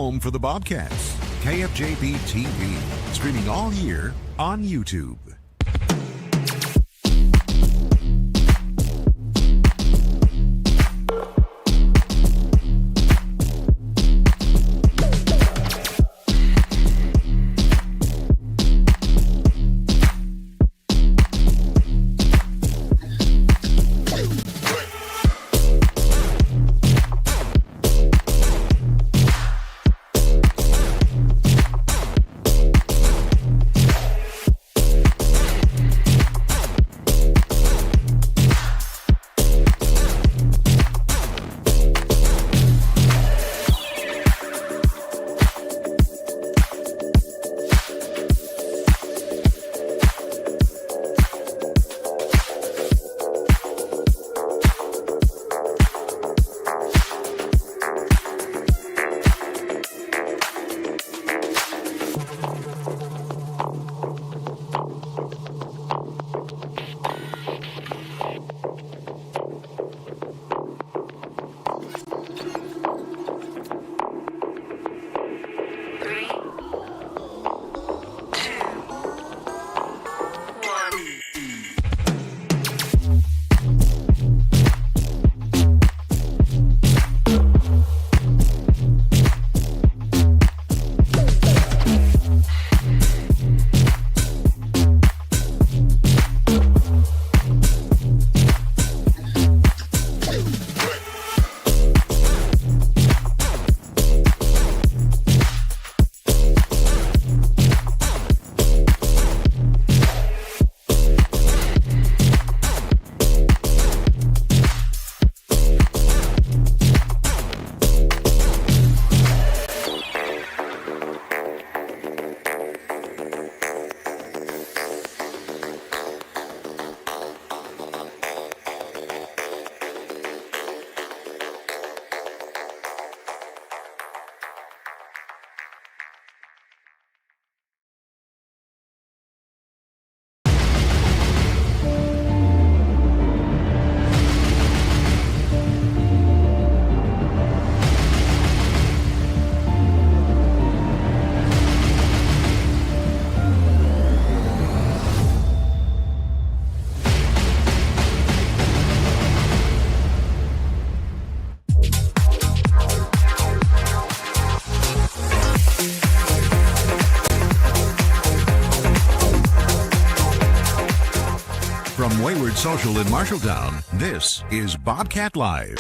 home for the Bobcats. KFJB-TV, streaming all year on YouTube. From Wayward Social in Marshalltown, this is Bobcat Live.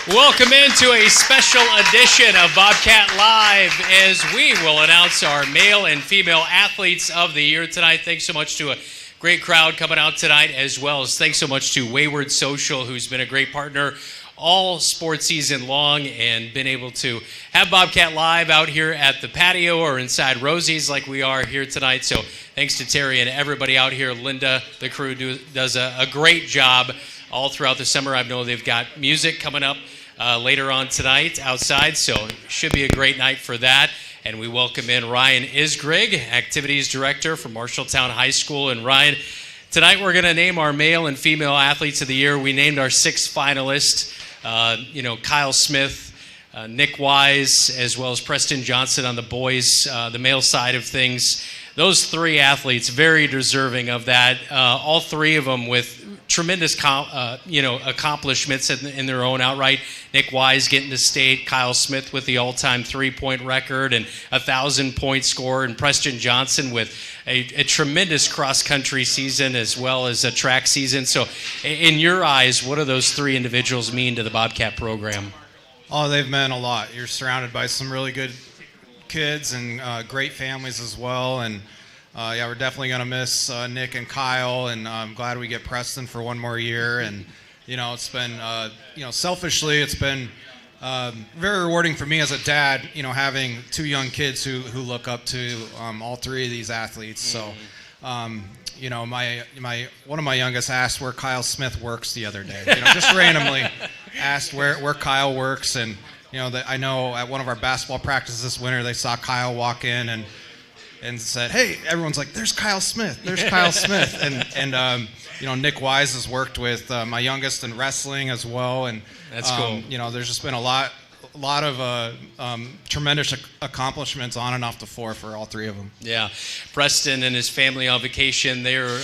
Welcome into a special edition of Bobcat Live as we will announce our male and female athletes of the year tonight. Thanks so much to a great crowd coming out tonight, as well as thanks so much to Wayward Social, who's been a great partner all sports season long and been able to have Bobcat Live out here at the patio or inside Rosie's like we are here tonight. So thanks to Terry and everybody out here. Linda, the crew, does a great job all throughout the summer. I know they've got music coming up later on tonight outside, so it should be a great night for that. And we welcome in Ryan Isgrig, Activities Director from Marshalltown High School. And Ryan, tonight we're going to name our male and female athletes of the year. We named our 6 finalists. Kyle Smith, Nick Wise, as well as Preston Johnson on the boys, the male side of things. Those 3 athletes, very deserving of that. All 3 of them with tremendous, accomplishments in their own outright. Nick Wise getting to state, Kyle Smith with the all-time 3-point record and 1,000-point score, and Preston Johnson with a tremendous cross-country season as well as a track season. So in your eyes, what do those 3 individuals mean to the Bobcat program? Oh, they've meant a lot. You're surrounded by some really good kids and great families as well. And we're definitely going to miss Nick and Kyle, and I'm glad we get Preston for one more year. And, it's been, selfishly, it's been very rewarding for me as a dad, having 2 young kids who look up to all 3 of these athletes. So, one of my youngest asked where Kyle Smith works the other day, just randomly asked where Kyle works. And, I know at one of our basketball practices this winter, they saw Kyle walk in and said, "Hey," everyone's like, "There's Kyle Smith. There's Kyle Smith." And Nick Wise has worked with my youngest in wrestling as well. And that's cool. There's just been a lot lot of tremendous accomplishments on and off the floor for all three of them. Yeah, Preston and his family on vacation. They're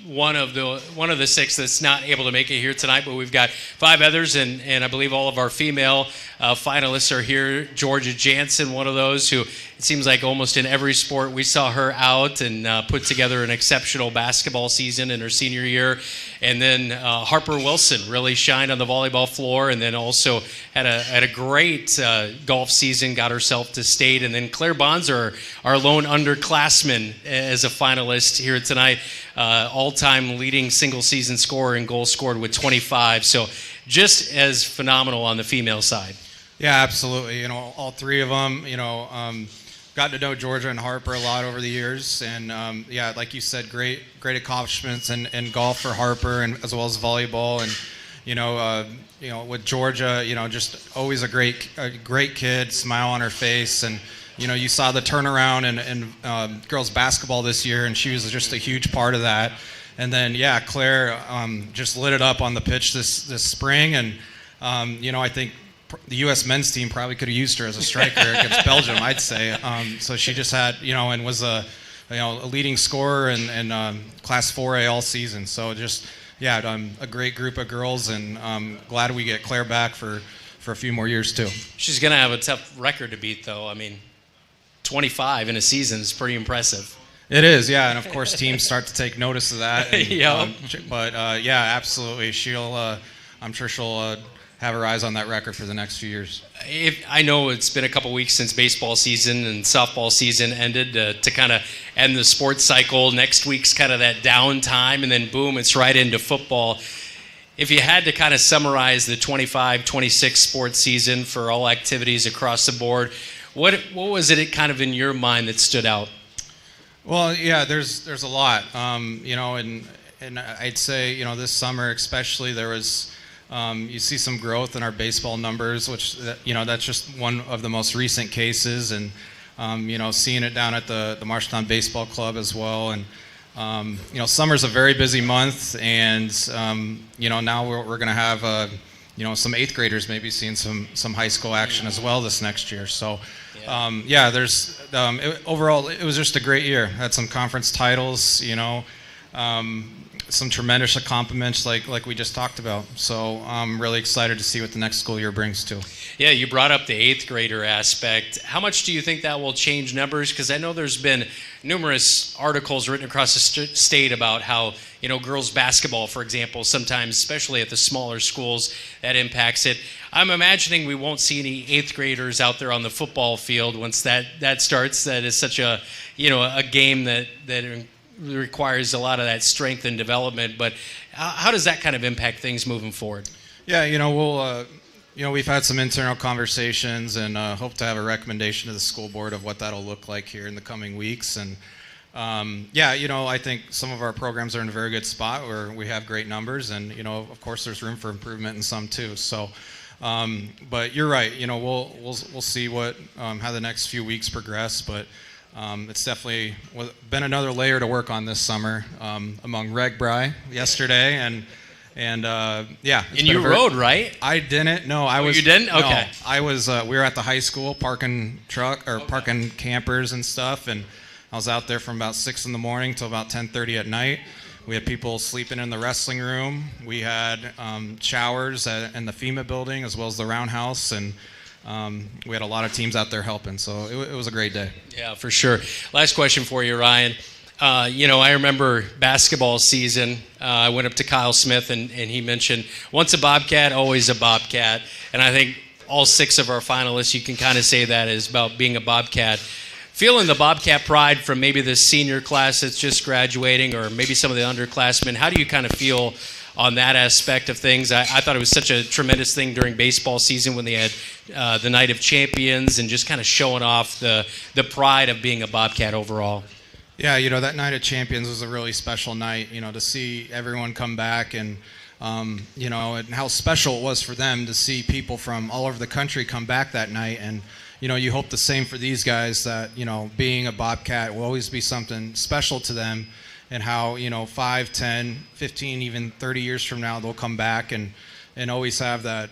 one of the six that's not able to make it here tonight, but we've got 5 others, and I believe all of our female finalists are here. Jorja Janssen, one of those who it seems like almost in every sport we saw her out and put together an exceptional basketball season in her senior year. And then Harper Wilson really shined on the volleyball floor, and then also had a great golf season, got herself to state. And then Claire Bonzer, our lone underclassman, as a finalist here tonight, all-time leading single-season scorer and goals scored with 25. So just as phenomenal on the female side. Yeah, absolutely. All three of them, got to know Jorja and Harper a lot over the years, and yeah, like you said, great accomplishments in golf for Harper, and as well as volleyball, and with Jorja, just always a great kid, smile on her face, and you saw the turnaround in girls basketball this year, and she was just a huge part of that. And then yeah, Claire just lit it up on the pitch this spring, and I think the U.S. men's team probably could have used her as a striker against Belgium, I'd say. So she just had, and was a leading scorer in Class 4A all season. So just, yeah, a great group of girls, and glad we get Claire back for a few more years too. She's going to have a tough record to beat, though. I mean, 25 in a season is pretty impressive. It is, yeah, and of course teams start to take notice of that. And, yeah. But yeah, absolutely, I'm sure she'll have her eyes on that record for the next few years. I know it's been a couple weeks since baseball season and softball season ended to kind of end the sports cycle. Next week's kind of that downtime, and then boom, it's right into football. If you had to kind of summarize the 25-26 sports season for all activities across the board, what was it kind of in your mind that stood out? Well, yeah, there's a lot, and I'd say this summer especially there was. You see some growth in our baseball numbers, which that's just one of the most recent cases, and seeing it down at the Marshalltown Baseball Club as well. And summer's a very busy month, and now we're going to have some 8th graders maybe seeing some high school action as well this next year. So there's overall it was just a great year. Had some conference titles, some tremendous accomplishments like we just talked about. So I'm really excited to see what the next school year brings too. Yeah, you brought up the 8th grader aspect. How much do you think that will change numbers? Because I know there's been numerous articles written across the state about how, girls basketball, for example, sometimes, especially at the smaller schools, that impacts it. I'm imagining we won't see any 8th graders out there on the football field once that starts. That is such a game that requires a lot of that strength and development, but how does that kind of impact things moving forward? Yeah, we've had some internal conversations and hope to have a recommendation to the school board of what that'll look like here in the coming weeks. And I think some of our programs are in a very good spot where we have great numbers, and of course there's room for improvement in some too. So, but you're right. We'll see what how the next few weeks progress, but. It's definitely been another layer to work on this summer among Reg Bry yesterday, and yeah. And you rode, right? I didn't. No, I was. You didn't? Okay. No, I was. We were at the high school parking parking campers and stuff, and I was out there from about 6 in the morning till about 10:30 at night. We had people sleeping in the wrestling room. We had showers in the FEMA building as well as the roundhouse, and. We had a lot of teams out there helping, so it was a great day. Yeah, for sure. Last question for you, Ryan. I remember basketball season. I went up to Kyle Smith, and he mentioned, once a Bobcat, always a Bobcat. And I think all 6 of our finalists, you can kind of say that is about being a Bobcat. Feeling the Bobcat pride from maybe the senior class that's just graduating, or maybe some of the underclassmen, how do you kind of feel on that aspect of things? I thought it was such a tremendous thing during baseball season when they had the Night of Champions and just kind of showing off the pride of being a Bobcat overall. Yeah, that Night of Champions was a really special night, to see everyone come back, and and how special it was for them to see people from all over the country come back that night. And you hope the same for these guys, that being a Bobcat will always be something special to them. And how 5, 10, 15, even 30 years from now they'll come back and and always have that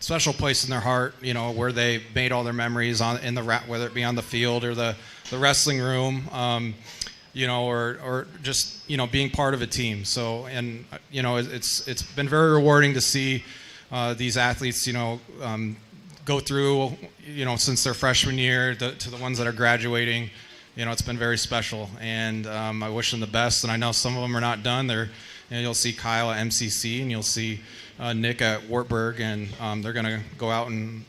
special place in their heart, where they made all their memories whether it be on the field or the wrestling room, or just being part of a team. So, and it's been very rewarding to see these athletes go through since their freshman year to the ones that are graduating. It's been very special, and I wish them the best. And I know some of them are not done. You'll see Kyle at MCC, and you'll see Nick at Wartburg, and they're going to go out and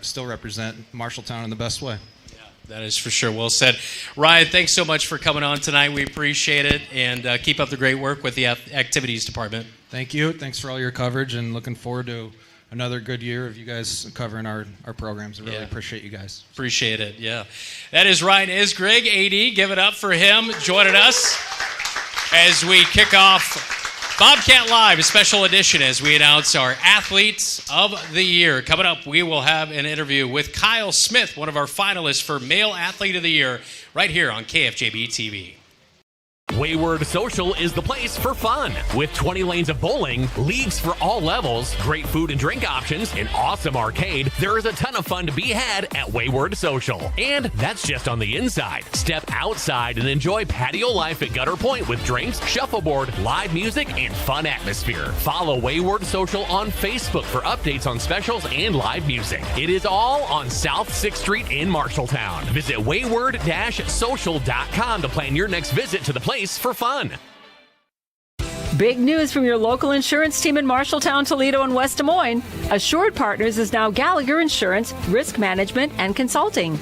still represent Marshalltown in the best way. Yeah, that is for sure. Well said. Ryan, thanks so much for coming on tonight. We appreciate it, and keep up the great work with the activities department. Thank you. Thanks for all your coverage, and looking forward to another good year of you guys covering our programs. I really appreciate you guys. Appreciate it, yeah. That is Ryan Isgrig, AD. Give it up for him joining us as we kick off Bobcat Live, a special edition as we announce our Athletes of the Year. Coming up, we will have an interview with Kyle Smith, one of our finalists for Male Athlete of the Year, right here on KFJB-TV. Wayward Social is the place for fun. With 20 lanes of bowling, leagues for all levels, great food and drink options, an awesome arcade, there is a ton of fun to be had at Wayward Social. And that's just on the inside. Step outside and enjoy patio life at Gutter Point with drinks, shuffleboard, live music, and fun atmosphere. Follow Wayward Social on Facebook for updates on specials and live music. It is all on South 6th Street in Marshalltown. Visit wayward-social.com to plan your next visit to the place for fun. Big news from your local insurance team in Marshalltown, Toledo, and West Des Moines. Assured Partners is now Gallagher Insurance, Risk Management, and Consulting.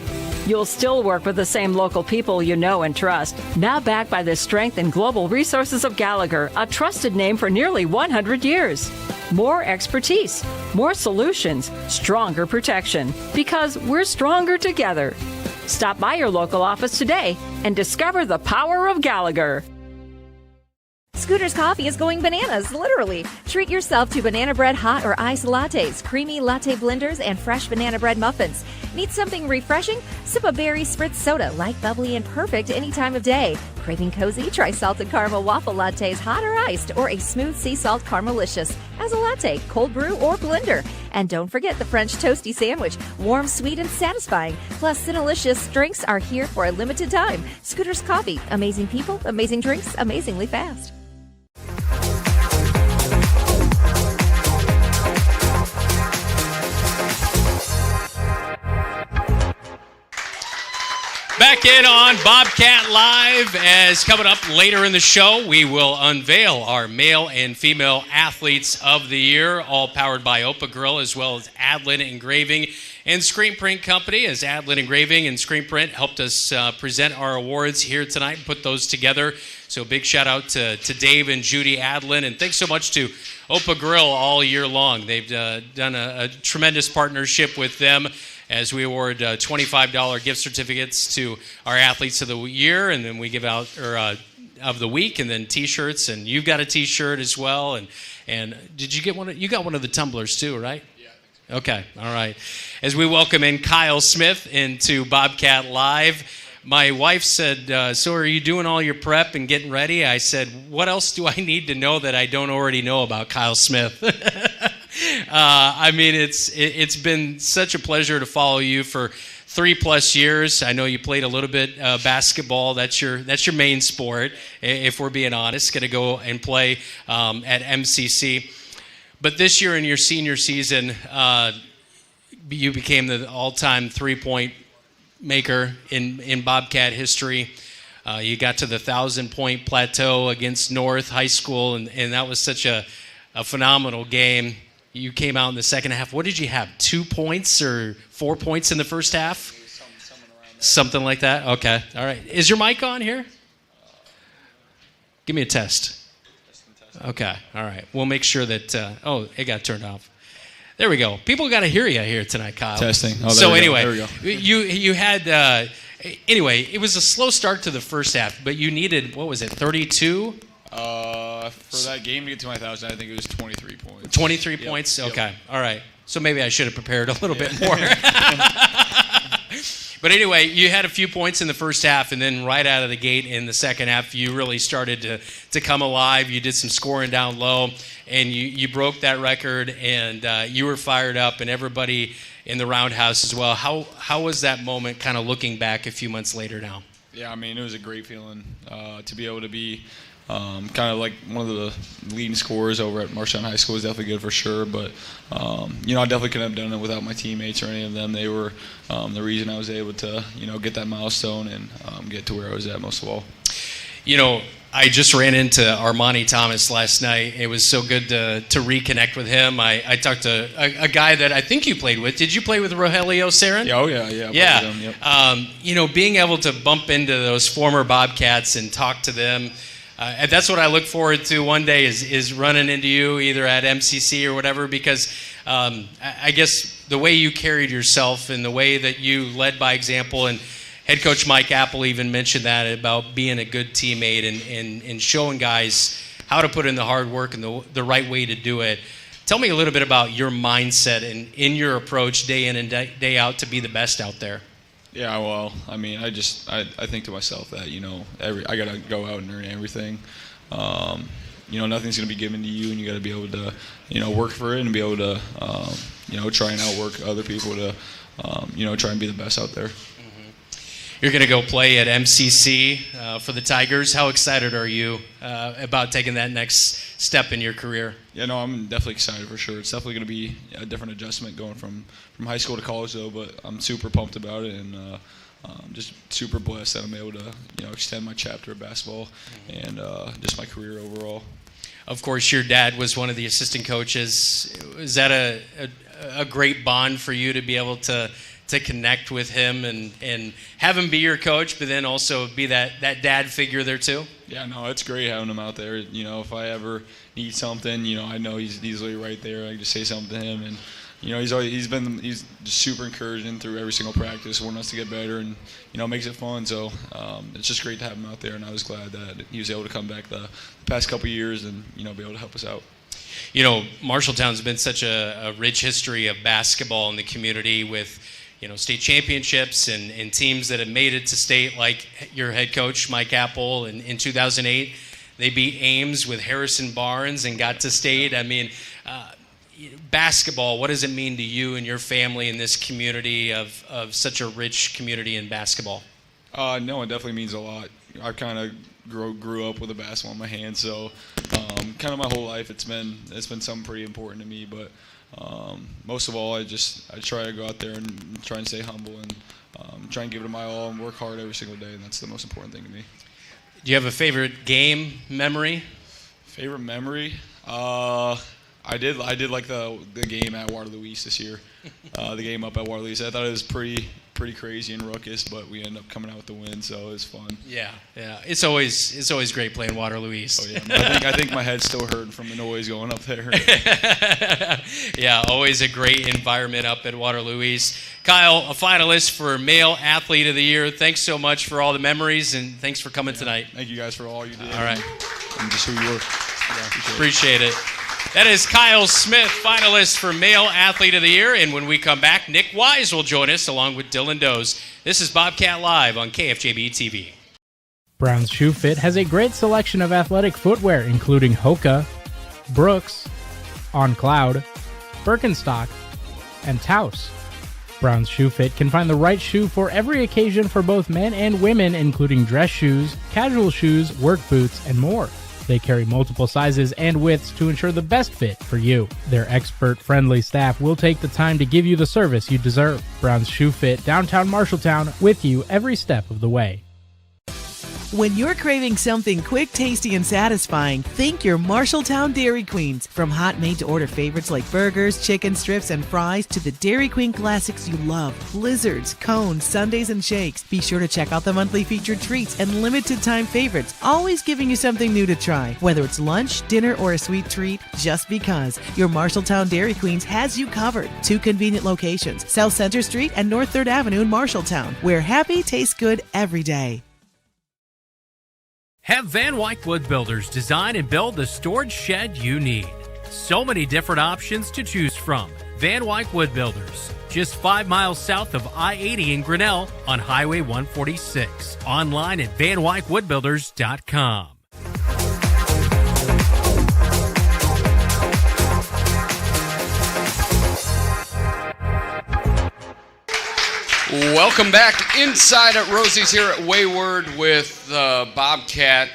You'll still work with the same local people you know and trust. Now backed by the strength and global resources of Gallagher, a trusted name for nearly 100 years. More expertise, more solutions, stronger protection. Because we're stronger together. Stop by your local office today and discover the power of Gallagher. Scooter's Coffee is going bananas, literally. Treat yourself to banana bread hot or iced lattes, creamy latte blenders, and fresh banana bread muffins. Need something refreshing? Sip a berry spritz soda, light, bubbly, and perfect any time of day. Craving cozy? Try salted caramel waffle lattes, hot or iced, or a smooth sea salt caramelicious as a latte, cold brew, or blender. And don't forget the French toasty sandwich, warm, sweet, and satisfying. Plus, Sinalicious drinks are here for a limited time. Scooter's Coffee, amazing people, amazing drinks, amazingly fast. Back in on Bobcat Live, as coming up later in the show, we will unveil our Male and Female Athletes of the Year, all powered by Opa Grill, as well as Adland Engraving and Screen Print Company, as Adland Engraving and Screen Print helped us present our awards here tonight and put those together. So big shout out to Dave and Judy Adland, and thanks so much to Opa Grill all year long. They've done a tremendous partnership with them as we award $25 gift certificates to our Athletes of the Year, and then we give out, of the week, and then T-shirts, and you've got a T-shirt as well, and did you get one? You got one of the tumblers too, right? Yeah. Okay, all right. As we welcome in Kyle Smith into Bobcat Live, my wife said, so are you doing all your prep and getting ready? I said, what else do I need to know that I don't already know about Kyle Smith? I mean, it's been such a pleasure to follow you for 3+ years. I know you played a little bit basketball. That's your main sport, if we're being honest. Going to go and play at MCC. But this year in your senior season, you became the all-time three-point maker in Bobcat history. You got to the 1,000-point plateau against North High School, and that was such a phenomenal game. You came out in the second half. What did you have, 2 points or 4 points in the first half? Something like that? Okay, all right. Is your mic on here? Give me a test. Okay, all right. We'll make sure that, it got turned off. There we go. People got to hear you here tonight, Kyle. Testing. Oh, so anyway, there we go. You had, anyway, it was a slow start to the first half, but you needed, 32? For that game to get to my 1,000, I think it was 23 points. 23 points? Okay. All right. So maybe I should have prepared a little bit more. But anyway, you had a few points in the first half, and then right out of the gate in the second half, you really started to come alive. You did some scoring down low, and you broke that record, and you were fired up, and everybody in the Roundhouse as well. How was that moment kind of looking back a few months later now? Yeah, I mean, it was a great feeling to be able to be kind of like one of the leading scorers over at Marshalltown High School was definitely good for sure. But, I definitely couldn't have done it without my teammates or any of them. They were the reason I was able to, get that milestone and get to where I was at most of all. I just ran into Armani Thomas last night. It was so good to reconnect with him. I talked to a guy that I think you played with. Did you play with Rogelio Sarin? Yeah, oh, yeah. Yeah. With him, yep. Being able to bump into those former Bobcats and talk to them, and that's what I look forward to one day is running into you either at MCC or whatever, because I guess the way you carried yourself and the way that you led by example, and head coach Mike Apple even mentioned that about being a good teammate and showing guys how to put in the hard work and the right way to do it. Tell me a little bit about your mindset and in your approach day in and day out to be the best out there. Yeah, well, I mean, I think to myself that, I got to go out and earn everything. Nothing's going to be given to you, and you got to be able to, work for it and be able to, try and outwork other people to, try and be the best out there. You're going to go play at MCC for the Tigers. How excited are you about taking that next step in your career? Yeah, no, I'm definitely excited for sure. It's definitely going to be a different adjustment going from high school to college, though, but I'm super pumped about it and just super blessed that I'm able to, extend my chapter of basketball and just my career overall. Of course, your dad was one of the assistant coaches. Is that a great bond for you to be able to connect with him and have him be your coach, but then also be that dad figure there too? Yeah, no, it's great having him out there. If I ever need something, I know he's easily right there. I can just say something to him, and he's just super encouraging through every single practice, wanting us to get better, and makes it fun. So it's just great to have him out there, and I was glad that he was able to come back the past couple of years and be able to help us out. Marshalltown's been such a rich history of basketball in the community with state championships and teams that have made it to state, like your head coach, Mike Apple, in 2008. They beat Ames with Harrison Barnes and got to state. I mean, basketball, what does it mean to you and your family in this community of such a rich community in basketball? No, it definitely means a lot. I kind of grew up with a basketball in my hand, so kind of my whole life it's been something pretty important to me, but most of all, I try to go out there and try and stay humble and try and give it my all and work hard every single day, and that's the most important thing to me. Do you have a favorite game memory? Favorite memory? I did like the game at Waterloo East this year. The game up at Waterloo East. I thought it was pretty crazy and ruckus, but we ended up coming out with the win, so it was fun. Yeah. It's always great playing Waterloo East. Oh yeah, I think my head's still hurting from the noise going up there. Yeah, always a great environment up at Waterloo East. Kyle, a finalist for Male Athlete of the Year. Thanks so much for all the memories, and thanks for coming tonight. Thank you guys for all you did. All right. And just who you were. Yeah, appreciate it. That is Kyle Smith, finalist for Male Athlete of the Year. And when we come back, Nick Wise will join us along with Dylan Doze. This is Bobcat Live on KFJB-TV. Brown's Shoe Fit has a great selection of athletic footwear, including Hoka, Brooks, On Cloud, Birkenstock, and Taos. Brown's Shoe Fit can find the right shoe for every occasion for both men and women, including dress shoes, casual shoes, work boots, and more. They carry multiple sizes and widths to ensure the best fit for you. Their expert-friendly staff will take the time to give you the service you deserve. Brown's Shoe Fit, downtown Marshalltown, with you every step of the way. When you're craving something quick, tasty, and satisfying, think your Marshalltown Dairy Queens. From hot made-to-order favorites like burgers, chicken strips, and fries to the Dairy Queen classics you love, blizzards, cones, sundaes, and shakes. Be sure to check out the monthly featured treats and limited-time favorites, always giving you something new to try. Whether it's lunch, dinner, or a sweet treat, just because. Your Marshalltown Dairy Queens has you covered. 2 convenient locations, South Center Street and North 3rd Avenue in Marshalltown, where happy tastes good every day. Have Van Wyck Wood Builders design and build the storage shed you need. So many different options to choose from. Van Wyck Wood Builders, just 5 miles south of I-80 in Grinnell on Highway 146. Online at VanWyckWoodBuilders.com. Welcome back inside at Rosie's here at Wayward with Bobcat.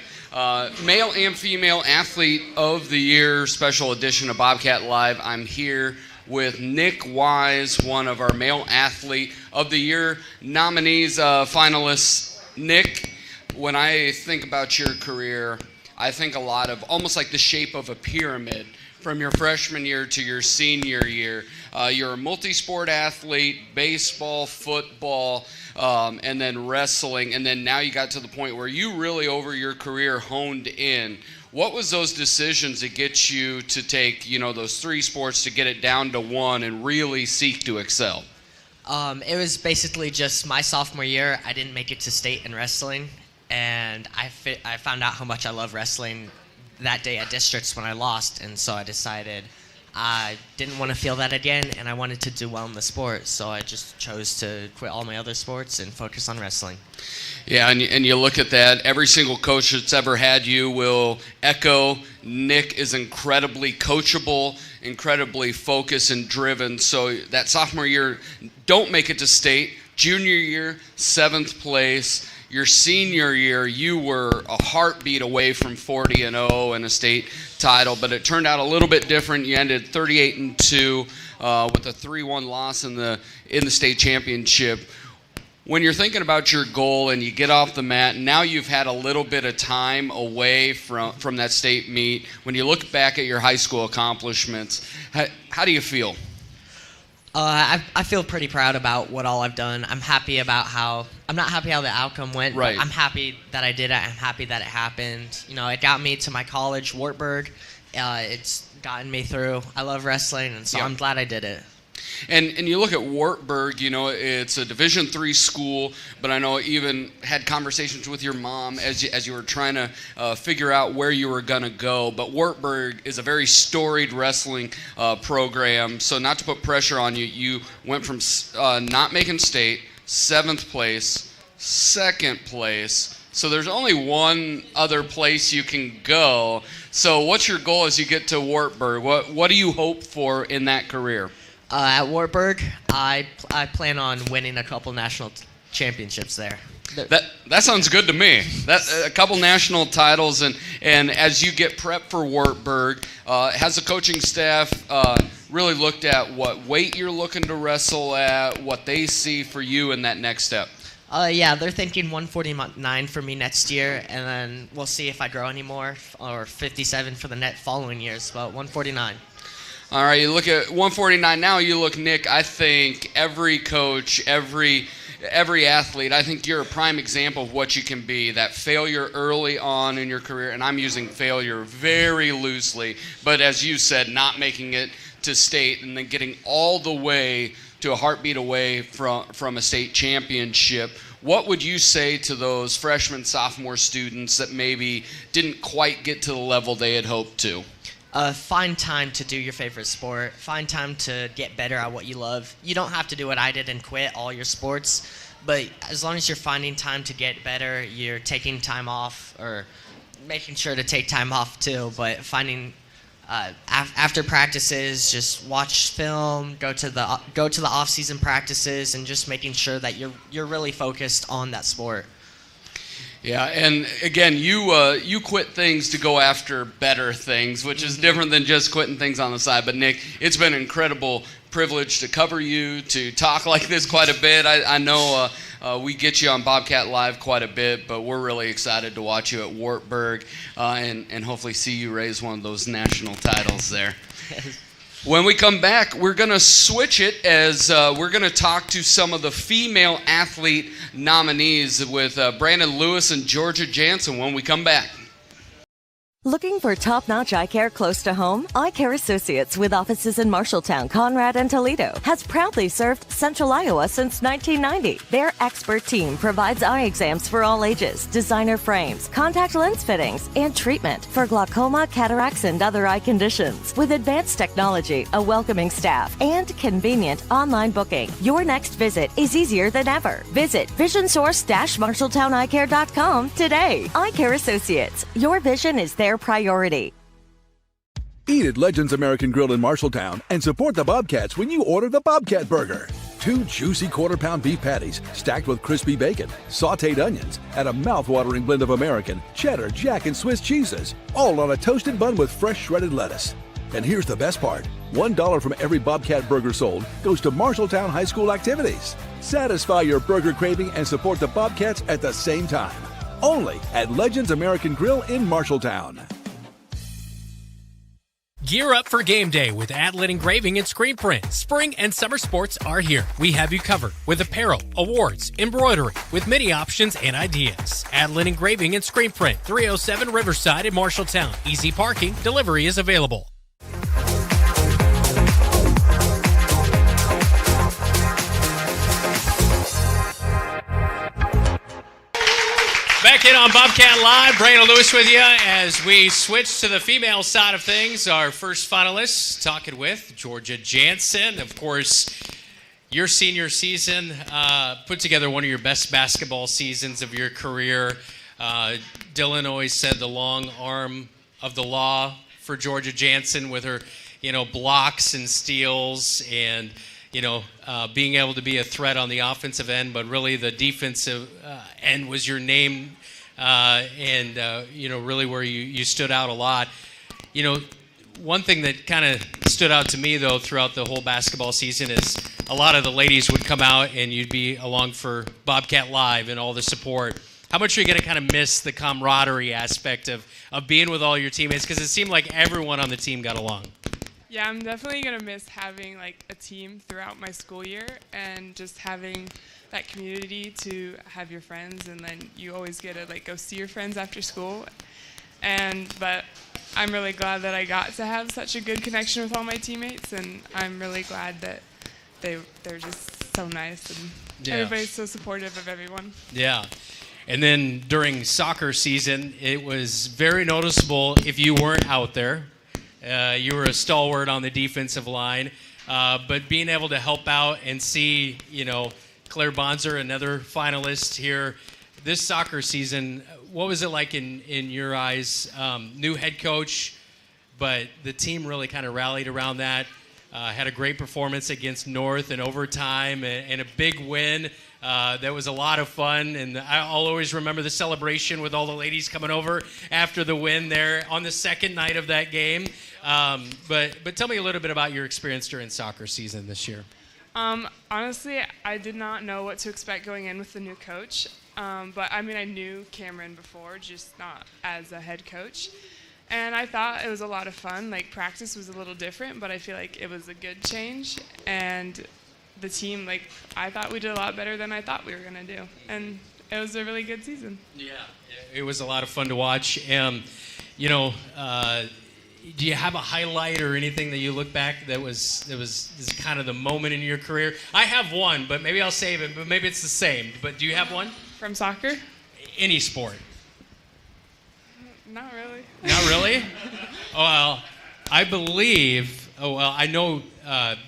Male and Female Athlete of the Year special edition of Bobcat Live. I'm here with Nick Wise, one of our Male Athlete of the Year nominees, finalists. Nick, when I think about your career, I think a lot of almost like the shape of a pyramid. From your freshman year to your senior year, you're a multi-sport athlete, baseball, football, and then wrestling, and then now you got to the point where you really over your career honed in. What was those decisions that get you to take, those 3 sports to get it down to 1 and really seek to excel? It was basically just my sophomore year. I didn't make it to state in wrestling, and I found out how much I love wrestling that day at districts when I lost, and so I decided I didn't want to feel that again, and I wanted to do well in the sport, so I just chose to quit all my other sports and focus on wrestling. Yeah, and you look at that, every single coach that's ever had you will echo Nick is incredibly coachable, incredibly focused and driven, so that sophomore year, don't make it to state. Junior year, 7th place. Your senior year, you were a heartbeat away from 40-0 and a state title, but it turned out a little bit different. You ended 38-2 with a 3-1 loss in the state championship. When you're thinking about your goal and you get off the mat, now you've had a little bit of time away from that state meet. When you look back at your high school accomplishments, how do you feel? I feel pretty proud about what all I've done. I'm not happy how the outcome went, right. But I'm happy that I did it. I'm happy that it happened. It got me to my college, Wartburg. It's gotten me through. I love wrestling, and so I'm glad I did it. And you look at Wartburg, it's a Division III school, but I know even had conversations with your mom as you were trying to figure out where you were going to go. But Wartburg is a very storied wrestling program, so not to put pressure on you, you went from not making state, 7th place, 2nd place. So there's only one other place you can go. So what's your goal as you get to Wartburg? What do you hope for in that career? At Wartburg, I plan on winning a couple national championships there. That sounds good to me. A couple national titles, and as you get prepped for Wartburg, has the coaching staff really looked at what weight you're looking to wrestle at, what they see for you in that next step? Yeah, they're thinking 149 for me next year, and then we'll see if I grow any more, or 57 for the following years, but 149. All right, you look at 149 now, you look, Nick, I think every coach, every athlete, I think you're a prime example of what you can be, that failure early on in your career, and I'm using failure very loosely, but as you said, not making it to state and then getting all the way to a heartbeat away from a state championship. What would you say to those freshman, sophomore students that maybe didn't quite get to the level they had hoped to? Find time to do your favorite sport. Find time to get better at what you love. You don't have to do what I did and quit all your sports, but as long as you're finding time to get better, you're taking time off, or making sure to take time off too, but finding after practices, just watch film, go to the off-season practices, and just making sure that you're really focused on that sport. Yeah, and again, you quit things to go after better things, which is different than just quitting things on the side. But Nick, it's been an incredible privilege to cover you, to talk like this quite a bit. I know we get you on Bobcat Live quite a bit, but we're really excited to watch you at Wartburg and hopefully see you raise one of those national titles there. When we come back, we're going to switch it as we're going to talk to some of the female athlete nominees with Brandon Lewis and Jorja Janssen when we come back. Looking for top-notch eye care close to home? Eye Care Associates, with offices in Marshalltown, Conrad, and Toledo, has proudly served Central Iowa since 1990. Their expert team provides eye exams for all ages, designer frames, contact lens fittings, and treatment for glaucoma, cataracts, and other eye conditions. With advanced technology, a welcoming staff, and convenient online booking, your next visit is easier than ever. Visit visionsource-marshalltowneyecare.com today. Eye Care Associates, your vision is their priority. Eat at Legends American Grill in Marshalltown and support the Bobcats when you order the Bobcat Burger. 2 juicy quarter-pound beef patties stacked with crispy bacon, sautéed onions, and a mouth-watering blend of American, cheddar, Jack, and Swiss cheeses, all on a toasted bun with fresh shredded lettuce. And here's the best part. $1 from every Bobcat burger sold goes to Marshalltown High School activities. Satisfy your burger craving and support the Bobcats at the same time. Only at Legends American Grill in Marshalltown. Gear up for game day with Adland Engraving and Screen Print. Spring and summer sports are here. We have you covered with apparel, awards, embroidery, with many options and ideas. Adland Engraving and Screen Print, 307 Riverside in Marshalltown. Easy parking, delivery is available. Back in on Bobcat Live, Brandon Lewis with you as we switch to the female side of things. Our first finalists, talking with Jorja Janssen. Of course, your senior season put together one of your best basketball seasons of your career. Dylan always said the long arm of the law for Jorja Janssen with her, blocks and steals and being able to be a threat on the offensive end, but really the defensive end was your name, and really where you stood out a lot. One thing that kind of stood out to me, though, throughout the whole basketball season is a lot of the ladies would come out and you'd be along for Bobcat Live and all the support. How much are you going to kind of miss the camaraderie aspect of being with all your teammates? Because it seemed like everyone on the team got along. Yeah, I'm definitely going to miss having a team throughout my school year and just having that community to have your friends, and then you always get to go see your friends after school. But I'm really glad that I got to have such a good connection with all my teammates, and I'm really glad that they're just so nice and everybody's so supportive of everyone. Yeah. And then during soccer season, it was very noticeable if you weren't out there. You were a stalwart on the defensive line, but being able to help out and see, Claire Bonzer, another finalist here this soccer season, what was it like in your eyes? New head coach, but the team really kind of rallied around that, had a great performance against North in overtime and a big win. That was a lot of fun, and I'll always remember the celebration with all the ladies coming over after the win there on the second night of that game. But tell me a little bit about your experience during soccer season this year. Honestly, I did not know what to expect going in with the new coach. But I knew Cameron before, just not as a head coach. And I thought it was a lot of fun. Practice was a little different, but I feel like it was a good change. And the team, I thought we did a lot better than I thought we were going to do. And it was a really good season. Yeah, it was a lot of fun to watch. Do you have a highlight or anything that you look back that was kind of the moment in your career? I have one, but maybe I'll save it, but maybe it's the same. But do you have one? From soccer? Any sport. Not really. Not really? Well, I believe, I know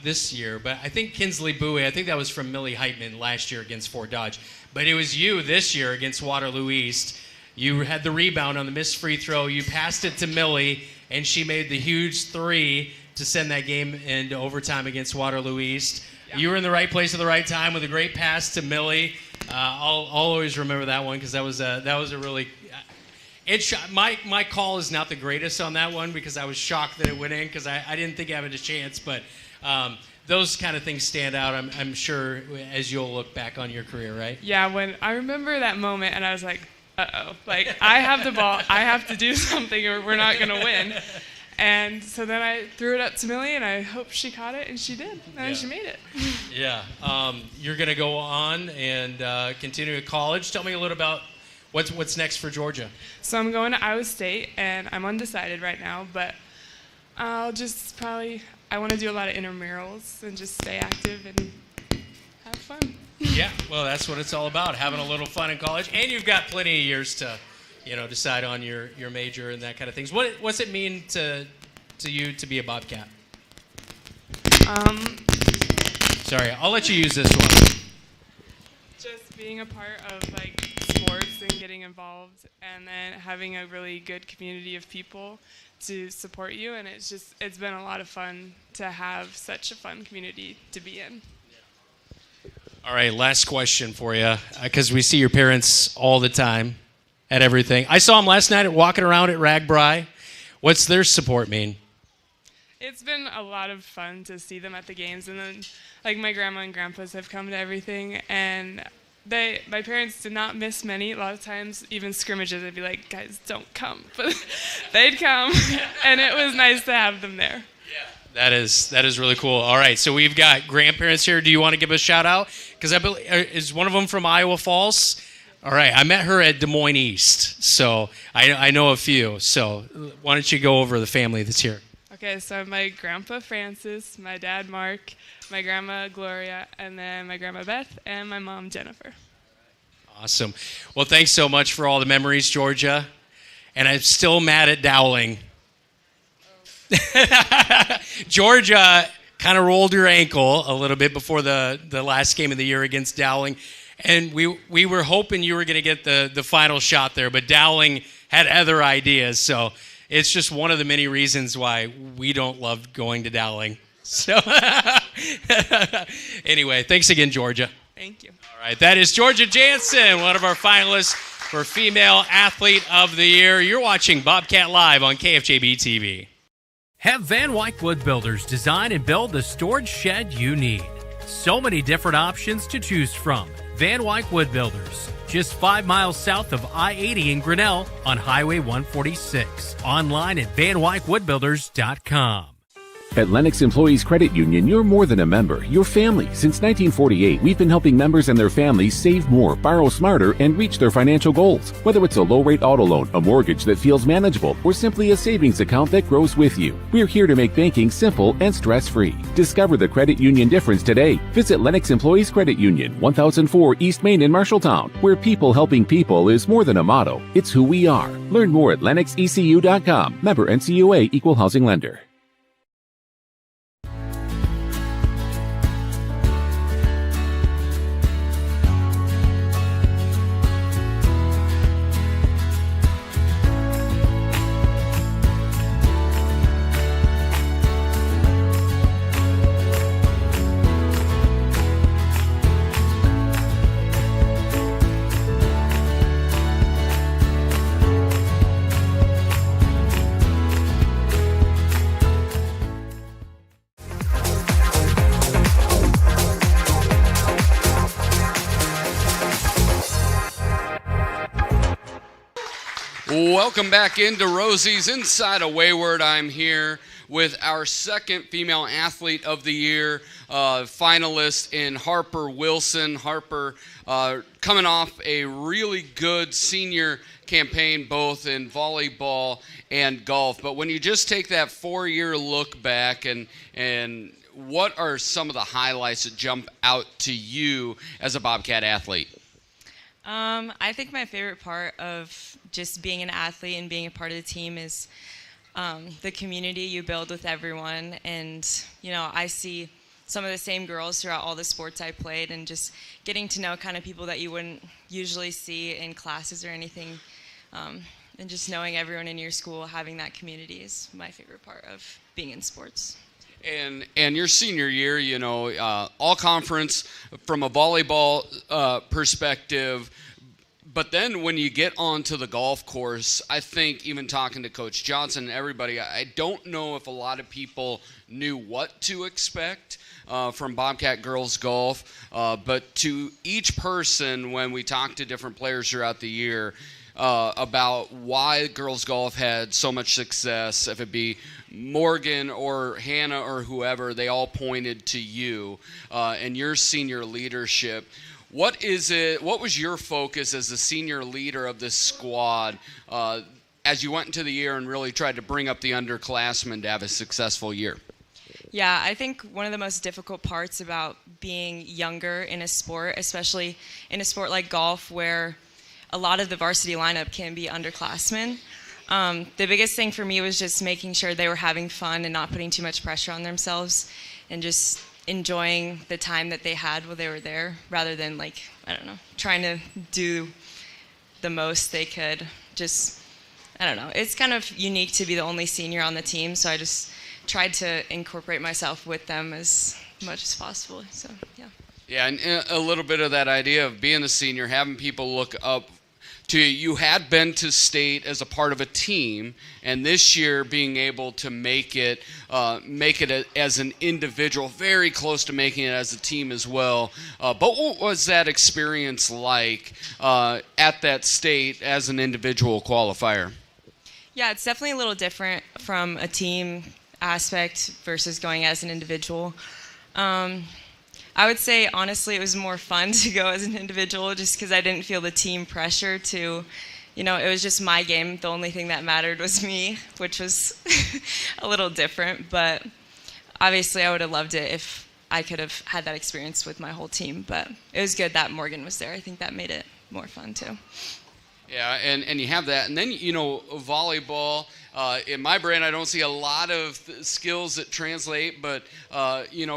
this year, but I think Kinsley Bowie, I think that was from Millie Heitman last year against Fort Dodge. But it was you this year against Waterloo East. You had the rebound on the missed free throw. You passed it to Millie, and she made the huge three to send that game into overtime against Waterloo East. Yeah. You were in the right place at the right time with a great pass to Millie. I'll always remember that one because that was a really. My call is not the greatest on that one because I was shocked that it went in because I didn't think I had a chance. But those kind of things stand out, I'm sure, as you'll look back on your career, right? Yeah, when I remember that moment, and I was like, uh-oh. I have the ball. I have to do something or we're not going to win. And so then I threw it up to Millie, and I hoped she caught it, and she did. And she made it. Yeah. You're going to go on and continue at college. Tell me a little about What's next for Jorja? So I'm going to Iowa State, and I'm undecided right now, but I'll just I want to do a lot of intramurals and just stay active and have fun. Yeah, well, that's what it's all about, having a little fun in college. And you've got plenty of years to, decide on your major and that kind of things. What's it mean to you to be a Bobcat? Sorry, I'll let you use this one. Just being a part of sports and getting involved, and then having a really good community of people to support you, and it's been a lot of fun to have such a fun community to be in. All right, last question for you, because we see your parents all the time at everything. I saw them last night walking around at Ragbri. What's their support mean? It's been a lot of fun to see them at the games, and then my grandma and grandpas have come to everything, and my parents did not miss many. A lot of times, even scrimmages, they'd be like, guys, don't come. But they'd come, and it was nice to have them there. That is really cool. All right, so we've got grandparents here. Do you want to give a shout out? Because I believe, is one of them from Iowa Falls? All right, I met her at Des Moines East, so I know a few. So why don't you go over the family that's here? Okay, so my grandpa Francis, my dad Mark, my grandma Gloria, and then my grandma Beth, and my mom Jennifer. Awesome. Well, thanks so much for all the memories, Jorja. And I'm still mad at Dowling. Jorja kind of rolled her ankle a little bit before the last game of the year against Dowling. And we were hoping you were going to get the final shot there, but Dowling had other ideas. So it's just one of the many reasons why we don't love going to Dowling. So anyway, thanks again, Jorja. Thank you. All right, that is Jorja Janssen, one of our finalists for Female Athlete of the Year. You're watching Bobcat Live on KFJB-TV. Have Van Wyck Wood Builders design and build the storage shed you need. So many different options to choose from. Van Wyck Wood Builders, just 5 miles south of I-80 in Grinnell on Highway 146. Online at vanwyckwoodbuilders.com. At Lennox Employees Credit Union, you're more than a member, you're family. Since 1948, we've been helping members and their families save more, borrow smarter, and reach their financial goals. Whether it's a low-rate auto loan, a mortgage that feels manageable, or simply a savings account that grows with you, we're here to make banking simple and stress-free. Discover the credit union difference today. Visit Lennox Employees Credit Union, 1004 East Main in Marshalltown, where people helping people is more than a motto, it's who we are. Learn more at lennoxecu.com. Member NCUA, Equal Housing Lender. Welcome back into Rosie's Inside of Wayward. I'm here with our second Female Athlete of the Year finalist in Harper Wilson. Harper coming off a really good senior campaign both in volleyball and golf. But when you just take that 4-year look back and what are some of the highlights that jump out to you as a Bobcat athlete? I think my favorite part of just being an athlete and being a part of the team is the community you build with everyone. And, I see some of the same girls throughout all the sports I played, and just getting to know kind of people that you wouldn't usually see in classes or anything. And just knowing everyone in your school, having that community is my favorite part of being in sports. And your senior year, all conference from a volleyball perspective. But then when you get onto the golf course, I think even talking to Coach Johnson and everybody, I don't know if a lot of people knew what to expect from Bobcat girls golf. But to each person, when we talk to different players throughout the year about why girls golf had so much success, if it be Morgan or Hannah or whoever, they all pointed to you and your senior leadership. What was your focus as the senior leader of this squad as you went into the year and really tried to bring up the underclassmen to have a successful year? Yeah, I think one of the most difficult parts about being younger in a sport, especially in a sport like golf where a lot of the varsity lineup can be underclassmen, the biggest thing for me was just making sure they were having fun and not putting too much pressure on themselves and just enjoying the time that they had while they were there rather than trying to do the most they could. I don't know. It's kind of unique to be the only senior on the team, so I just tried to incorporate myself with them as much as possible. So, yeah. Yeah, and a little bit of that idea of being the senior, having people look up to you. You had been to state as a part of a team, and this year being able to make it as an individual, very close to making it as a team as well. But what was that experience like at that state as an individual qualifier? Yeah, it's definitely a little different from a team aspect versus going as an individual. I would say, honestly, it was more fun to go as an individual just because I didn't feel the team pressure to, it was just my game. The only thing that mattered was me, which was a little different. But obviously, I would have loved it if I could have had that experience with my whole team. But it was good that Morgan was there. I think that made it more fun, too. Yeah, and you have that. And then, volleyball, in my brain, I don't see a lot of skills that translate. But,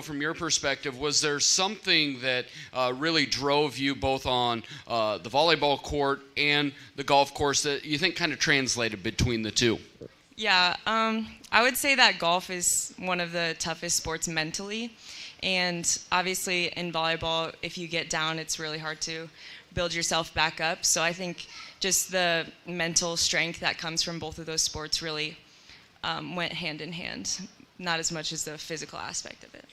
from your perspective, was there something that really drove you both on the volleyball court and the golf course that you think kind of translated between the two? Yeah, I would say that golf is one of the toughest sports mentally. And obviously in volleyball, if you get down, it's really hard to build yourself back up. So I think just the mental strength that comes from both of those sports really went hand in hand, not as much as the physical aspect of it.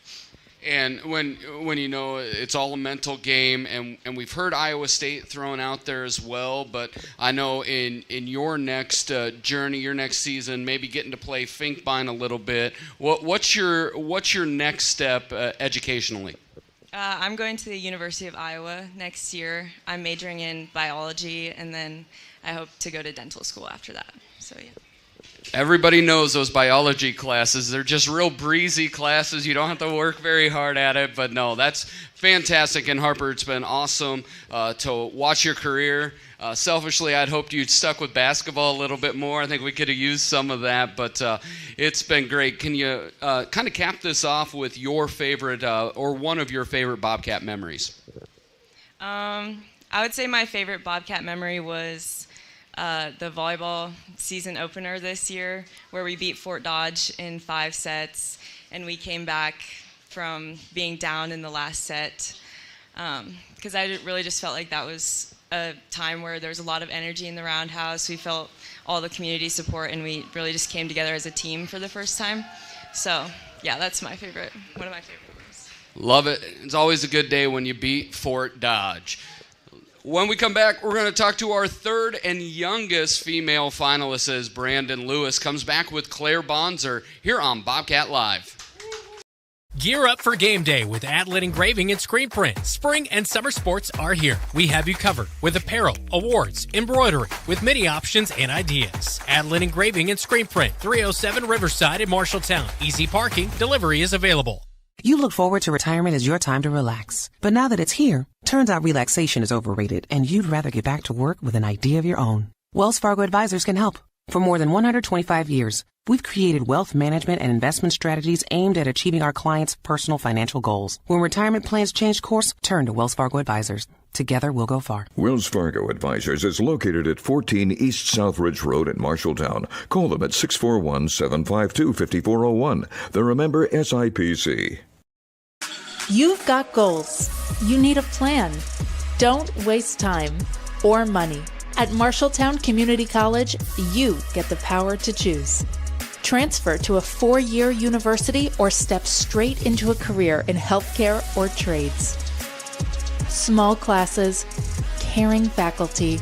And when it's all a mental game, and we've heard Iowa State thrown out there as well, but I know in your next journey, your next season, maybe getting to play Finkbein a little bit. What's your next step educationally? I'm going to the University of Iowa next year. I'm majoring in biology, and then I hope to go to dental school after that. So, yeah. Everybody knows those biology classes. They're just real breezy classes. You don't have to work very hard at it. But, no, that's fantastic. And, Harper, it's been awesome to watch your career. Selfishly, I'd hoped you'd stuck with basketball a little bit more. I think we could have used some of that. But it's been great. Can you kind of cap this off with your favorite or one of your favorite Bobcat memories? I would say my favorite Bobcat memory was the volleyball season opener this year, where we beat Fort Dodge in 5 sets, and we came back from being down in the last set, because I really just felt like that was a time where there was a lot of energy in the roundhouse. We felt all the community support, and we really just came together as a team for the first time. So, yeah, that's one of my favorite ones. Love it. It's always a good day when you beat Fort Dodge. When we come back, we're going to talk to our third and youngest female finalist, as Brandon Lewis comes back with Claire Bonzer here on Bobcat Live. Gear up for game day with Adland Engraving and Screen Print. Spring and summer sports are here. We have you covered with apparel, awards, embroidery, with many options and ideas. Adland Engraving and Screen Print, 307 Riverside in Marshalltown. Easy parking, delivery is available. You look forward to retirement as your time to relax. But now that it's here, turns out relaxation is overrated and you'd rather get back to work with an idea of your own. Wells Fargo Advisors can help. For more than 125 years, we've created wealth management and investment strategies aimed at achieving our clients' personal financial goals. When retirement plans change course, turn to Wells Fargo Advisors. Together, we'll go far. Wells Fargo Advisors is located at 14 East South Ridge Road in Marshalltown. Call them at 641-752-5401. They're a member SIPC. You've got goals. You need a plan. Don't waste time or money. At Marshalltown Community College, you get the power to choose. Transfer to a 4-year university or step straight into a career in healthcare or trades. Small classes, caring faculty,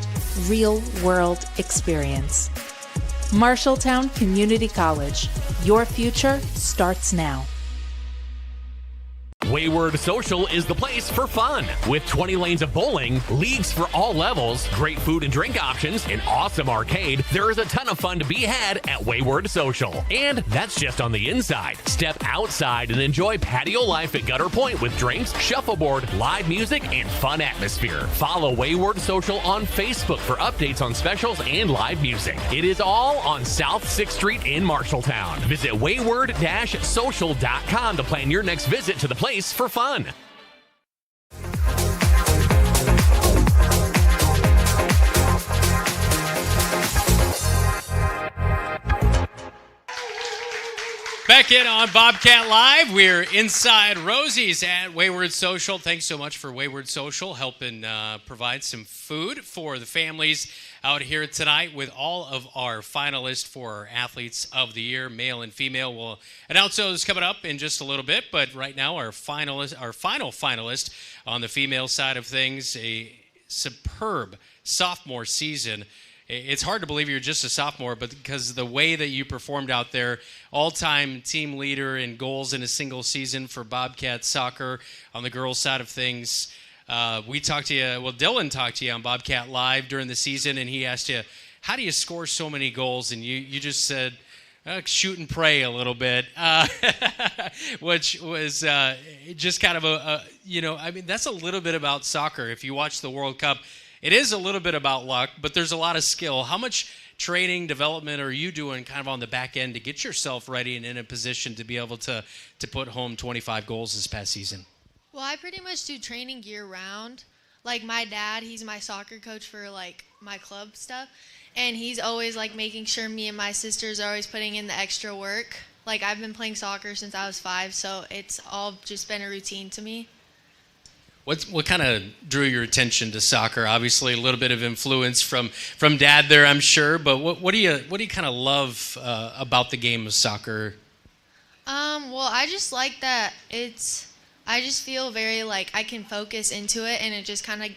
real-world experience. Marshalltown Community College. Your future starts now. Wayward Social is the place for fun. With 20 lanes of bowling, leagues for all levels, great food and drink options, an awesome arcade, there is a ton of fun to be had at Wayward Social. And that's just on the inside. Step outside and enjoy patio life at Gutter Point with drinks, shuffleboard, live music, and fun atmosphere. Follow Wayward Social on Facebook for updates on specials and live music. It is all on South 6th Street in Marshalltown. Visit wayward-social.com to plan your next visit to the place for fun. Back in on Bobcat Live. We're inside Rosie's at Wayward Social. Thanks so much for Wayward Social helping provide some food for the families out here tonight with all of our finalists for our Athletes of the Year, male and female. We'll announce those coming up in just a little bit, but right now our final finalist on the female side of things, a superb sophomore season. It's hard to believe you're just a sophomore, but because the way that you performed out there, all-time team leader in goals in a single season for Bobcat soccer on the girls' side of things. We talked to you, Dylan talked to you on Bobcat Live during the season, and he asked you, how do you score so many goals? And you just said, shoot and pray a little bit, which was just kind of that's a little bit about soccer. If you watch the World Cup, it is a little bit about luck, but there's a lot of skill. How much training, development are you doing kind of on the back end to get yourself ready and in a position to be able to put home 25 goals this past season? Well, I pretty much do training year-round. Like, my dad, he's my soccer coach for, like, my club stuff, and he's always, like, making sure me and my sisters are always putting in the extra work. Like, I've been playing soccer since I was 5, so it's all just been a routine to me. What kind of drew your attention to soccer? Obviously, a little bit of influence from Dad there, I'm sure. But what do you kind of love about the game of soccer? Well, I just like that I just feel very like I can focus into it, and it just kind of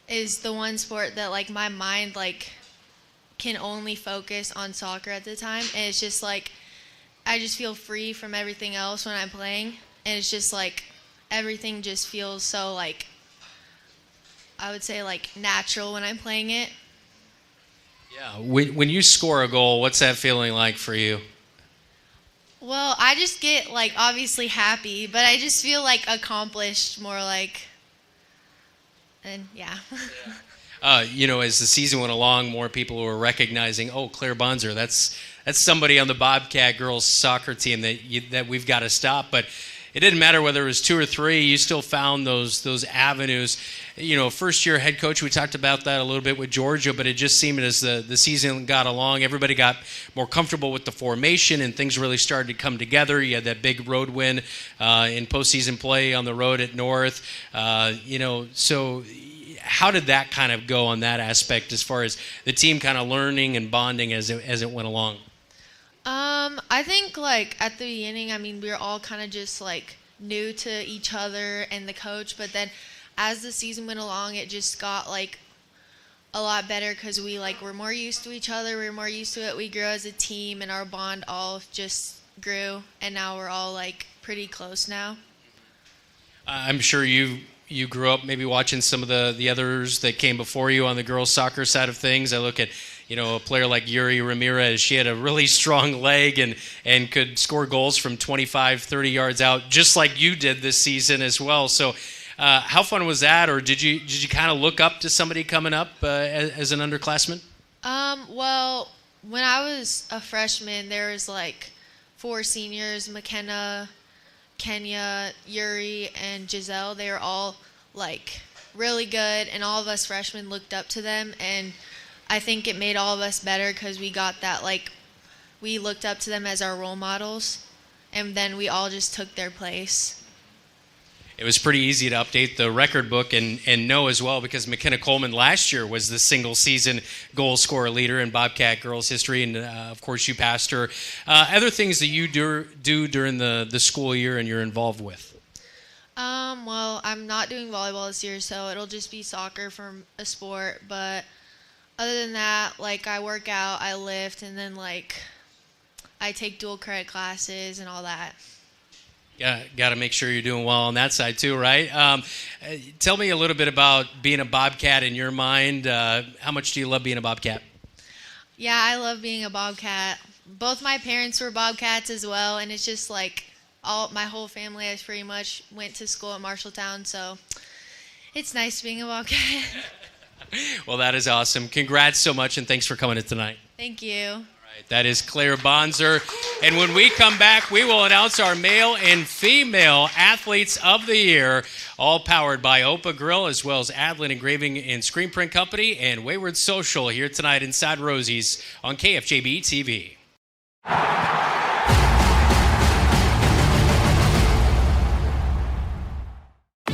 is the one sport that like my mind like can only focus on soccer at the time, and it's just like I just feel free from everything else when I'm playing, and it's just like. Everything just feels so, like, I would say, like, natural when I'm playing it. Yeah. When you score a goal, what's that feeling like for you? Well, I just get, like, obviously happy, but I just feel, like, accomplished more, like, and, yeah. As the season went along, more people were recognizing, Claire Bonzer, that's somebody on the Bobcat girls soccer team that we've got to stop, but it didn't matter whether it was 2 or 3. You still found those avenues. First-year head coach, we talked about that a little bit with Jorja, but it just seemed as the season got along, everybody got more comfortable with the formation, and things really started to come together. You had that big road win in postseason play on the road at North. So how did that kind of go on that aspect as far as the team kind of learning and bonding as it went along? I think, like, at the beginning, I mean, we were all kind of just, like, new to each other and the coach, but then as the season went along, it just got, like, a lot better because we, like, were more used to each other, we were more used to it, we grew as a team, and our bond all just grew, and now we're all, like, pretty close now. I'm sure you grew up maybe watching some of the others that came before you on the girls' soccer side of things. I look at a player like Yuri Ramirez. She had a really strong leg and could score goals from 25, 30 yards out, just like you did this season as well. So how fun was that, or did you kind of look up to somebody coming up as an underclassman? Well, when I was a freshman, there was like 4 seniors, McKenna, Kenya, Yuri, and Giselle. They were all like really good, and all of us freshmen looked up to them, and I think it made all of us better because we got that, like, we looked up to them as our role models, and then we all just took their place. It was pretty easy to update the record book and know as well, because McKenna Coleman last year was the single-season goal scorer leader in Bobcat girls history, and, of course, you passed her. Other things that you do during the school year and you're involved with? Well, I'm not doing volleyball this year, so it'll just be soccer from a sport, but other than that, like, I work out, I lift, and then, like, I take dual credit classes and all that. Got to make sure you're doing well on that side too, right? Tell me a little bit about being a Bobcat in your mind. How much do you love being a Bobcat? Yeah, I love being a Bobcat. Both my parents were Bobcats as well, and it's just like my whole family has pretty much went to school at Marshalltown, so it's nice being a Bobcat. Well, that is awesome. Congrats so much, and thanks for coming in tonight. Thank you. That is Claire Bonzer. And when we come back, we will announce our male and female athletes of the year, all powered by Opa Grill, as well as Adland Engraving and Screen Print Company and Wayward Social here tonight inside Rosie's on KFJB-TV.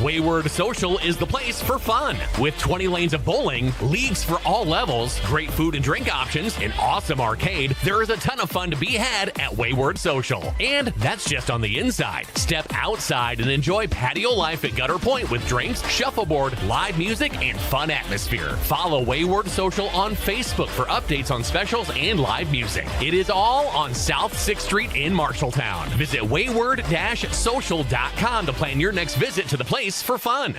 Wayward Social is the place for fun. With 20 lanes of bowling, leagues for all levels, great food and drink options, an awesome arcade, there is a ton of fun to be had at Wayward Social. And that's just on the inside. Step outside and enjoy patio life at Gutter Point with drinks, shuffleboard, live music, and fun atmosphere. Follow Wayward Social on Facebook for updates on specials and live music. It is all on South 6th Street in Marshalltown. Visit wayward-social.com to plan your next visit to the place for fun.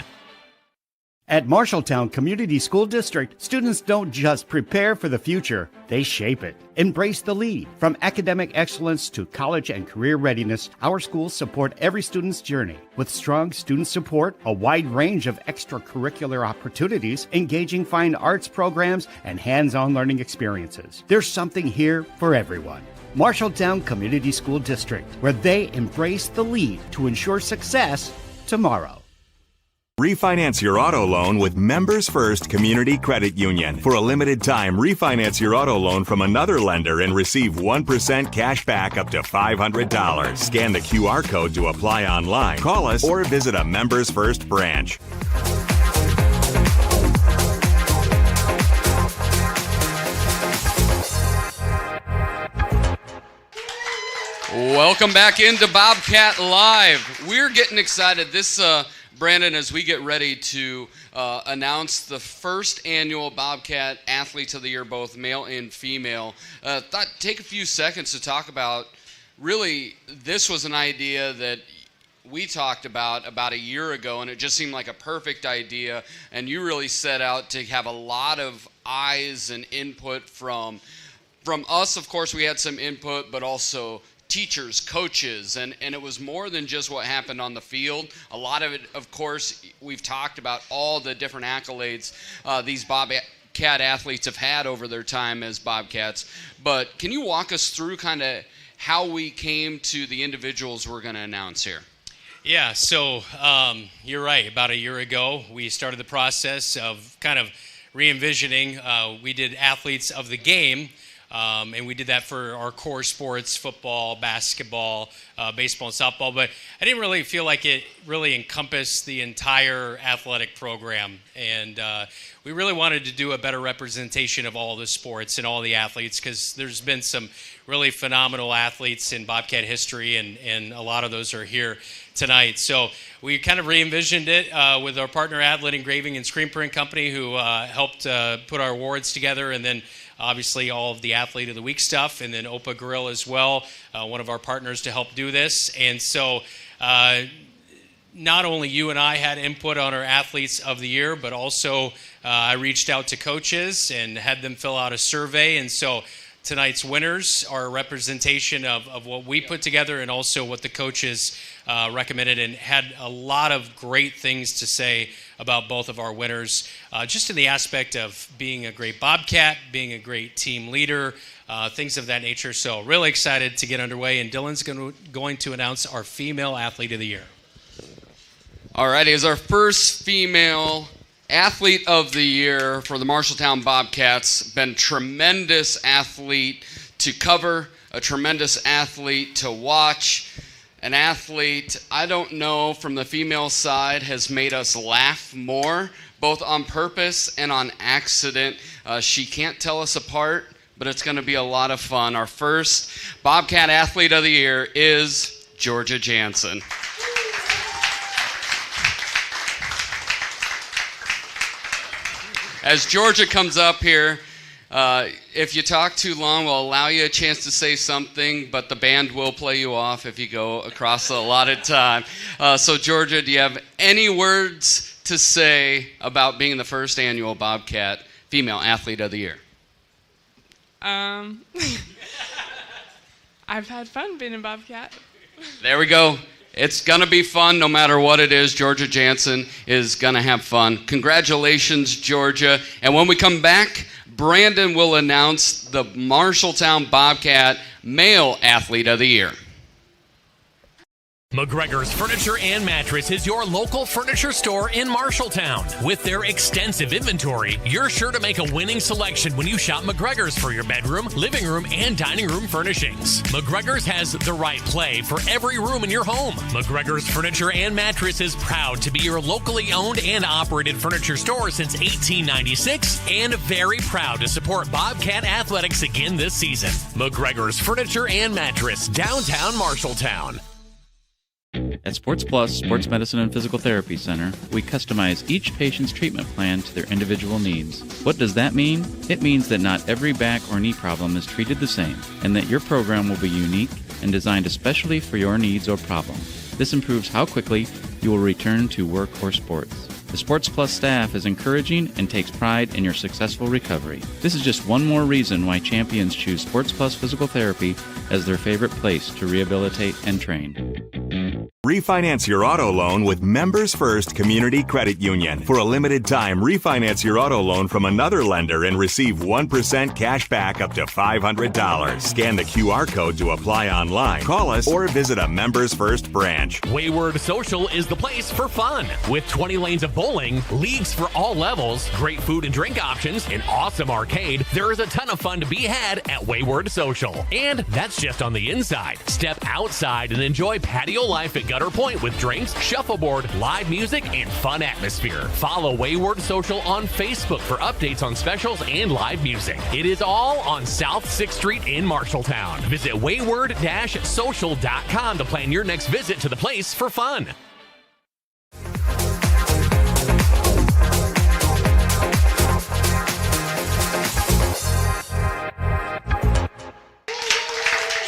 At Marshalltown Community School District, students don't just prepare for the future, they shape it. Embrace the lead. From academic excellence to college and career readiness, our schools support every student's journey. With strong student support, a wide range of extracurricular opportunities, engaging fine arts programs, and hands-on learning experiences. There's something here for everyone. Marshalltown Community School District, where they embrace the lead to ensure success tomorrow. Refinance your auto loan with Members First Community Credit Union. For a limited time, refinance your auto loan from another lender and receive 1% cash back up to $500. Scan the QR code to apply online. Call us or visit a Members First branch. Welcome back into Bobcat Live. We're getting excited. This Brandon, as we get ready to announce the first annual Bobcat Athletes of the Year, both male and female, thought take a few seconds to talk about, really, this was an idea that we talked about a year ago, and it just seemed like a perfect idea, and you really set out to have a lot of eyes and input from us. Of course, we had some input, but also teachers, coaches, and it was more than just what happened on the field. A lot of it, of course, we've talked about all the different accolades these Bobcat athletes have had over their time as Bobcats. But can you walk us through kind of how we came to the individuals we're going to announce here? Yeah, so you're right. About a year ago, we started the process of kind of re-envisioning. We did athletes of the game. And we did that for our core sports, football, basketball, baseball, and softball. But I didn't really feel like it really encompassed the entire athletic program. And we really wanted to do a better representation of all the sports and all the athletes, because there's been some really phenomenal athletes in Bobcat history, and a lot of those are here tonight. So we kind of re-envisioned it with our partner Adland Engraving and Screen Print Company, who helped put our awards together, and then obviously all of the Athlete of the Week stuff, and then Opa Grill as well, one of our partners to help do this. And so not only you and I had input on our Athletes of the Year, but also I reached out to coaches and had them fill out a survey. And so tonight's winners are a representation of what we put together, and also what the coaches recommended, and had a lot of great things to say about both of our winners, just in the aspect of being a great Bobcat, being a great team leader, things of that nature. So really excited to get underway, and Dylan's going to announce our Female Athlete of the Year. All right, as our first female Athlete of the Year for the Marshalltown Bobcats, been tremendous athlete to cover, a tremendous athlete to watch, an athlete, I don't know, from the female side has made us laugh more, both on purpose and on accident. She can't tell us apart, but it's going to be a lot of fun. Our first Bobcat Athlete of the Year is Jorja Janssen. As Jorja comes up here, If you talk too long, we'll allow you a chance to say something, but the band will play you off if you go across the allotted time. So, Jorja, do you have any words to say about being the first annual Bobcat Female Athlete of the Year? I've had fun being a Bobcat. There we go. It's going to be fun no matter what it is. Jorja Janssen is going to have fun. Congratulations, Jorja. And when we come back, Brandon will announce the Marshalltown Bobcat Male Athlete of the Year. McGregor's Furniture and Mattress is your local furniture store in Marshalltown. With their extensive inventory, you're sure to make a winning selection when you shop McGregor's for your bedroom, living room, and dining room furnishings. McGregor's has the right play for every room in your home. McGregor's Furniture and Mattress is proud to be your locally owned and operated furniture store since 1896 and very proud to support Bobcat Athletics again this season. McGregor's Furniture and Mattress, downtown Marshalltown. At Sports Plus Sports Medicine and Physical Therapy Center, we customize each patient's treatment plan to their individual needs. What does that mean? It means that not every back or knee problem is treated the same, and that your program will be unique and designed especially for your needs or problem. This improves how quickly you will return to work or sports. The Sports Plus staff is encouraging and takes pride in your successful recovery. This is just one more reason why champions choose Sports Plus Physical Therapy as their favorite place to rehabilitate and train. Refinance your auto loan with Members First Community Credit Union. For a limited time, refinance your auto loan from another lender and receive 1% cash back up to $500. Scan the QR code to apply online. Call us or visit a Members First branch. Wayward Social is the place for fun. With 20 lanes of bowling, leagues for all levels, great food and drink options, an awesome arcade, there is a ton of fun to be had at Wayward Social. And that's just on the inside. Step outside and enjoy patio life at Gutter Point with drinks, shuffleboard, live music, and fun atmosphere. Follow Wayward Social on Facebook for updates on specials and live music. It is all on South 6th Street in Marshalltown. Visit wayward-social.com to plan your next visit to the place for fun.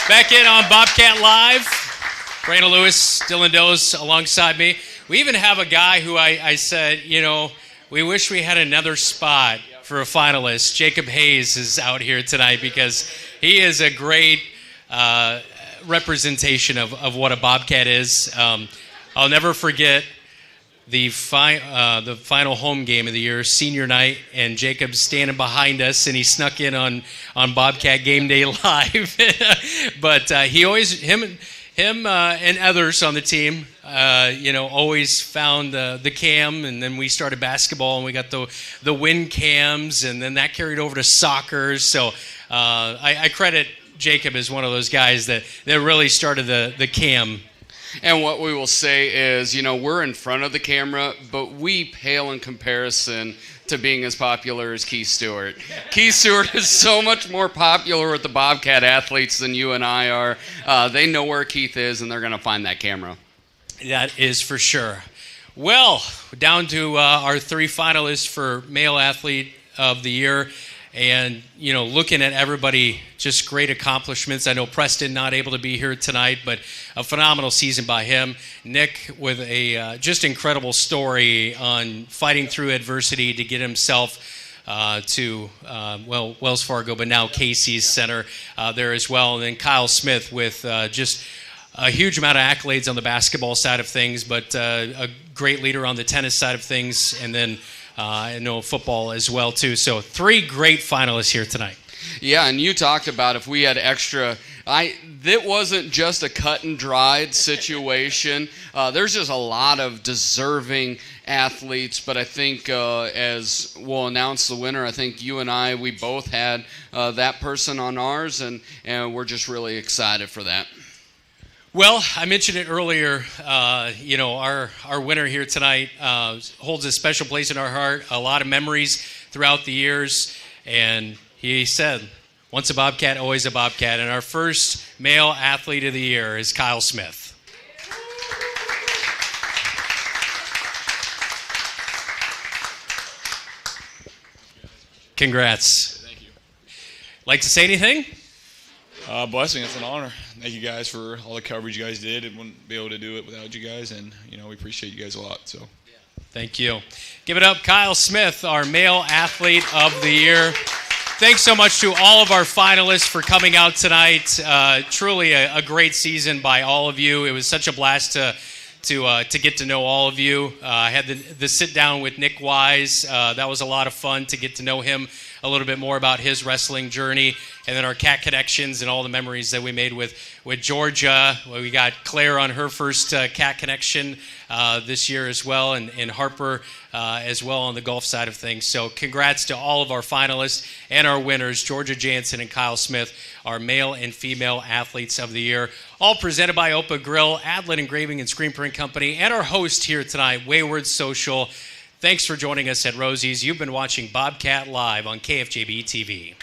Back in on Bobcat Live. Brandon Lewis, Dylan Does alongside me. We even have a guy who I said, you know, we wish we had another spot for a finalist. Jacob Hayes is out here tonight because he is a great representation of what a Bobcat is. I'll never forget the final home game of the year, senior night, and Jacob's standing behind us, and he snuck in on Bobcat Game Day Live. But he always, him and others on the team, always found the cam, and then we started basketball, and we got the win cams, and then that carried over to soccer. So I credit Jacob as one of those guys that really started the cam. And what we will say is, we're in front of the camera, but we pale in comparison to being as popular as Keith Stewart. Keith Stewart is so much more popular with the Bobcat athletes than you and I are. They know where Keith is, and they're going to find that camera. That is for sure. Well, down to our three finalists for Male Athlete of the Year. And, looking at everybody, just great accomplishments. I know Preston not able to be here tonight, but a phenomenal season by him. Nick with a just incredible story on fighting through adversity to get himself to Wells Fargo, but now Casey's Center there as well. And then Kyle Smith with just a huge amount of accolades on the basketball side of things, but a great leader on the tennis side of things, and then I know football as well, too. So 3 great finalists here tonight. Yeah, and you talked about if we had extra. That wasn't just a cut and dried situation. There's just a lot of deserving athletes, but I think as we'll announce the winner, I think you and I, we both had that person on ours, and we're just really excited for that. Well, I mentioned it earlier, our winner here tonight holds a special place in our heart, a lot of memories throughout the years, and he said, once a Bobcat, always a Bobcat, and our first Male Athlete of the Year is Kyle Smith. Congrats. Thank you. Like to say anything? Blessing. It's an honor. Thank you guys for all the coverage you guys did. I wouldn't be able to do it without you guys, and we appreciate you guys a lot. So, thank you. Give it up, Kyle Smith, our Male Athlete of the Year. Thanks so much to all of our finalists for coming out tonight. Truly a great season by all of you. It was such a blast to get to know all of you. I had the sit down with Nick Wise. That was a lot of fun to get to know him a little bit more about his wrestling journey, and then our cat connections and all the memories that we made with Jorja. We got Claire on her first cat connection this year as well, and Harper as well on the golf side of things. So congrats to all of our finalists and our winners, Jorja Janssen and Kyle Smith, our Male and Female Athletes of the Year. All presented by Opa Grill, Adland Engraving and Screen Print Company, and our host here tonight, Wayward Social. Thanks for joining us at Rosie's. You've been watching Bobcat Live on KFJB-TV.